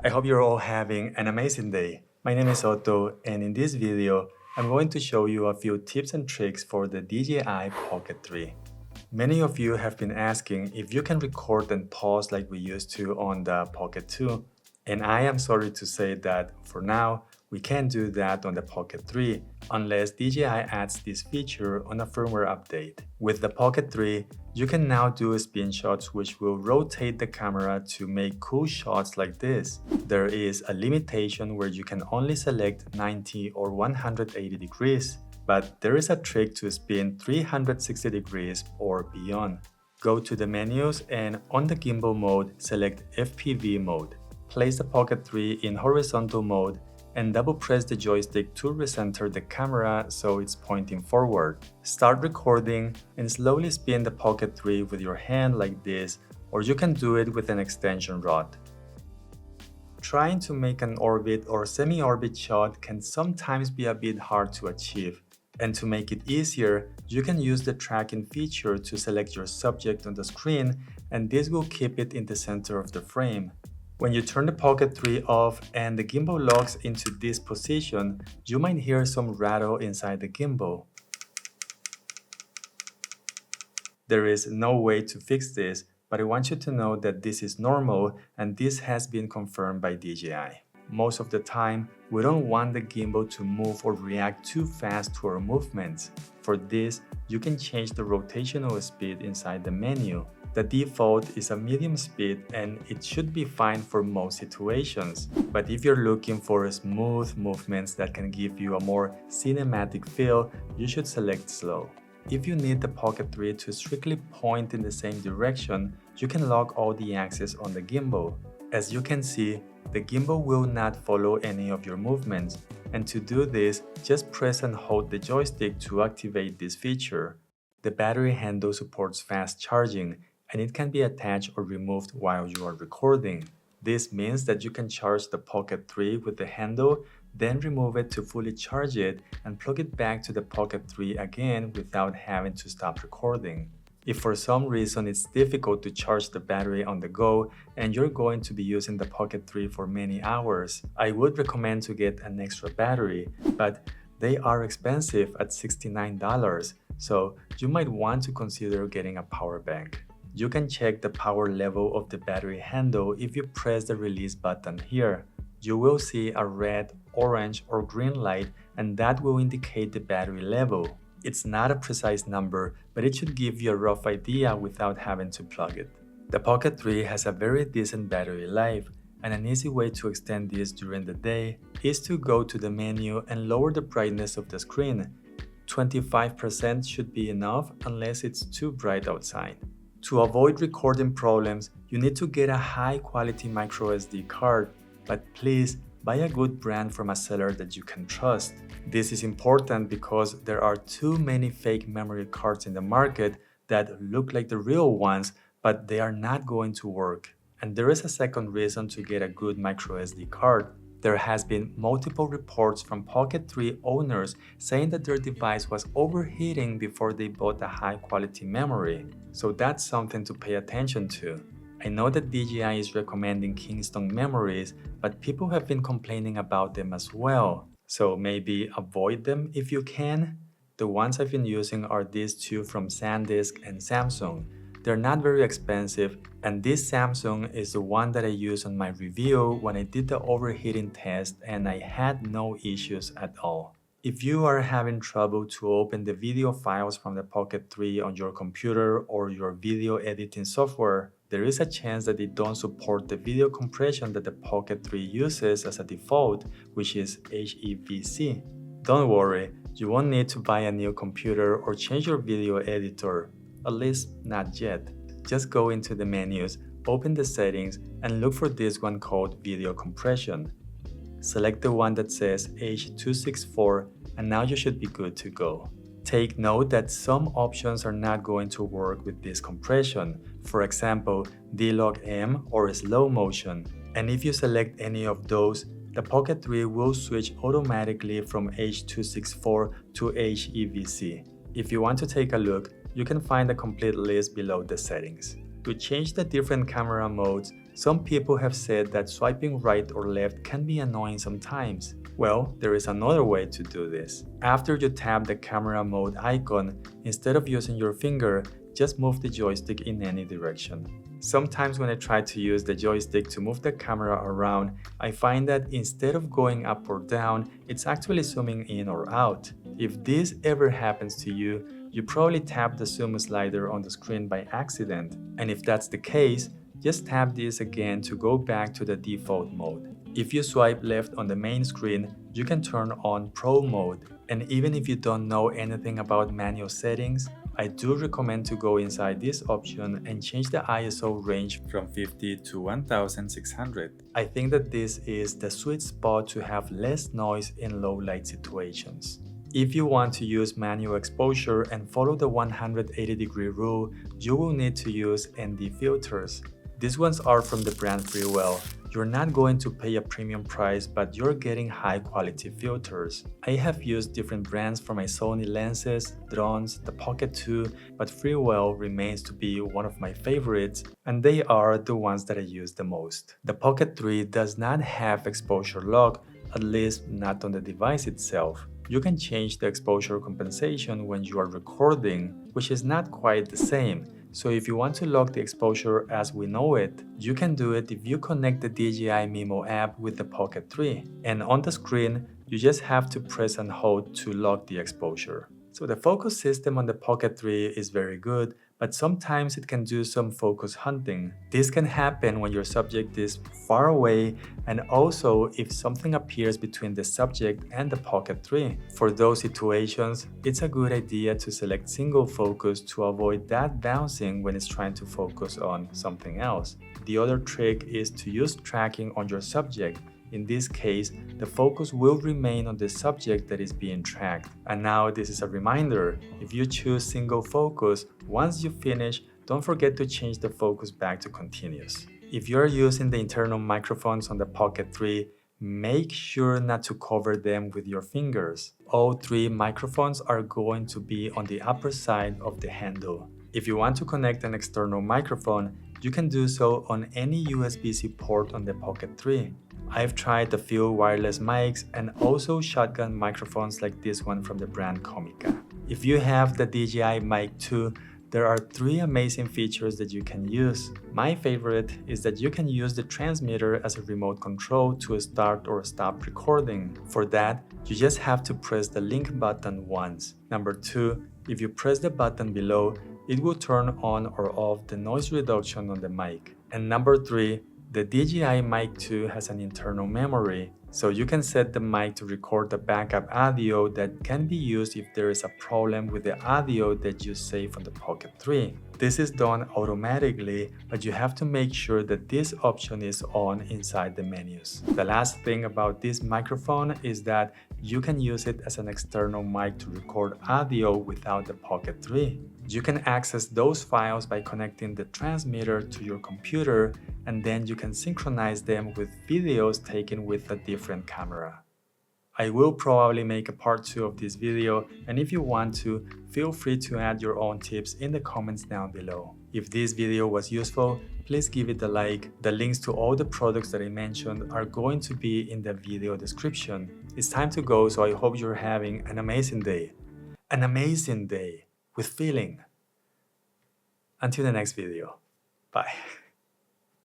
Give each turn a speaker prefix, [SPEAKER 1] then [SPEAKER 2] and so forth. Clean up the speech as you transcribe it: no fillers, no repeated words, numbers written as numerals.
[SPEAKER 1] I hope you're all having an amazing day. My name is Otto, and in this video, I'm going to show you a few tips and tricks for the DJI Pocket 3. Many of you have been asking if you can record and pause like we used to on the Pocket 2, and I am sorry to say that for now, we can't do that on the Pocket 3 unless DJI adds this feature on a firmware update. With the Pocket 3, you can now do spin shots which will rotate the camera to make cool shots like this. There is a limitation where you can only select 90 or 180 degrees, but there is a trick to spin 360 degrees or beyond. Go to the menus and on the gimbal mode, select FPV mode. Place the Pocket 3 in horizontal mode and double press the joystick to recenter the camera so it's pointing forward. Start recording and slowly spin the Pocket 3 with your hand like this, or you can do it with an extension rod. Trying to make an orbit or semi-orbit shot can sometimes be a bit hard to achieve. And to make it easier, you can use the tracking feature to select your subject on the screen, and this will keep it in the center of the frame. When you turn the Pocket 3 off and the gimbal locks into this position, you might hear some rattle inside the gimbal. There is no way to fix this, but I want you to know that this is normal and this has been confirmed by DJI. Most of the time, we don't want the gimbal to move or react too fast to our movements. For this, you can change the rotational speed inside the menu. The default is a medium speed and it should be fine for most situations. But if you're looking for smooth movements that can give you a more cinematic feel, you should select slow. If you need the Pocket 3 to strictly point in the same direction, you can lock all the axes on the gimbal. As you can see, the gimbal will not follow any of your movements, and to do this, just press and hold the joystick to activate this feature. The battery handle supports fast charging, and it can be attached or removed while you are recording. This means that you can charge the Pocket 3 with the handle, then remove it to fully charge it and plug it back to the Pocket 3 again without having to stop recording. If for some reason it's difficult to charge the battery on the go and you're going to be using the Pocket 3 for many hours, I would recommend to get an extra battery, but they are expensive at $69, so you might want to consider getting a power bank. You can check the power level of the battery handle if you press the release button here. You will see a red, orange, or green light, and that will indicate the battery level. It's not a precise number, but it should give you a rough idea without having to plug it. The Pocket 3 has a very decent battery life, and an easy way to extend this during the day is to go to the menu and lower the brightness of the screen. 25% should be enough unless it's too bright outside. To avoid recording problems, you need to get a high-quality microSD card, but please buy a good brand from a seller that you can trust. This is important because there are too many fake memory cards in the market that look like the real ones, but they are not going to work. And there is a second reason to get a good microSD card. There has been multiple reports from Pocket 3 owners saying that their device was overheating before they bought a high-quality memory. So that's something to pay attention to. I know that DJI is recommending Kingston memories, but people have been complaining about them as well. So maybe avoid them if you can. The ones I've been using are these two from SanDisk and Samsung. They're not very expensive, and this Samsung is the one that I used on my review when I did the overheating test and I had no issues at all. If you are having trouble to open the video files from the Pocket 3 on your computer or your video editing software, there is a chance that they don't support the video compression that the Pocket 3 uses as a default, which is HEVC. Don't worry, you won't need to buy a new computer or change your video editor. At least not yet. Just go into the menus, open the settings, and look for this one called Video Compression. Select the one that says H264, and now you should be good to go. Take note that some options are not going to work with this compression, for example, D-Log-M or slow motion. And if you select any of those, the Pocket 3 will switch automatically from H264 to HEVC. If you want to take a look, you can find a complete list below the settings. To change the different camera modes, Some people have said that swiping right or left can be annoying sometimes. Well, there is another way to do this. After you tap the camera mode icon, instead of using your finger, just move the joystick in any direction. Sometimes when I try to use the joystick to move the camera around, I find that instead of going up or down, it's actually zooming in or out. If this ever happens to you, you probably tap the zoom slider on the screen by accident. And if that's the case, just tap this again to go back to the default mode. If you swipe left on the main screen, you can turn on Pro mode. And even if you don't know anything about manual settings, I do recommend to go inside this option and change the ISO range from 50 to 1600. I think that this is the sweet spot to have less noise in low light situations. If you want to use manual exposure and follow the 180-degree rule, you will need to use ND filters. These ones are from the brand Freewell. You're not going to pay a premium price, but you're getting high quality filters. I have used different brands for my Sony lenses, drones, the Pocket 2, but Freewell remains to be one of my favorites, and they are the ones that I use the most. The Pocket 3 does not have exposure lock, at least not on the device itself. You can change the exposure compensation when you are recording, which is not quite the same. So if you want to lock the exposure as we know it, you can do it if you connect the DJI Mimo app with the Pocket 3. And on the screen, you just have to press and hold to lock the exposure. So the focus system on the Pocket 3 is very good, but sometimes it can do some focus hunting. This can happen when your subject is far away and also if something appears between the subject and the Pocket 3. For those situations, it's a good idea to select single focus to avoid that bouncing when it's trying to focus on something else. The other trick is to use tracking on your subject. In this case, the focus will remain on the subject that is being tracked. And now this is a reminder, if you choose single focus, once you finish, don't forget to change the focus back to continuous. If you're using the internal microphones on the Pocket 3, make sure not to cover them with your fingers. All three microphones are going to be on the upper side of the handle. If you want to connect an external microphone, you can do so on any USB-C port on the Pocket 3. I've tried a few wireless mics and also shotgun microphones like this one from the brand Comica. If you have the DJI Mic 2, there are three amazing features that you can use. My favorite is that you can use the transmitter as a remote control to start or stop recording. For that, you just have to press the link button once. Number 2, if you press the button below, it will turn on or off the noise reduction on the mic. And number 3, the DJI Mic 2 has an internal memory, so you can set the mic to record the backup audio that can be used if there is a problem with the audio that you save on the Pocket 3. This is done automatically, but you have to make sure that this option is on inside the menus. The last thing about this microphone is that you can use it as an external mic to record audio without the Pocket 3. You can access those files by connecting the transmitter to your computer, and then you can synchronize them with videos taken with a different camera. I will probably make a part 2 of this video, and if you want to, feel free to add your own tips in the comments down below. If this video was useful, please give it a like. The links to all the products that I mentioned are going to be in the video description. It's time to go, so I hope you're having an amazing day. An amazing day with feeling. Until the next video. Bye.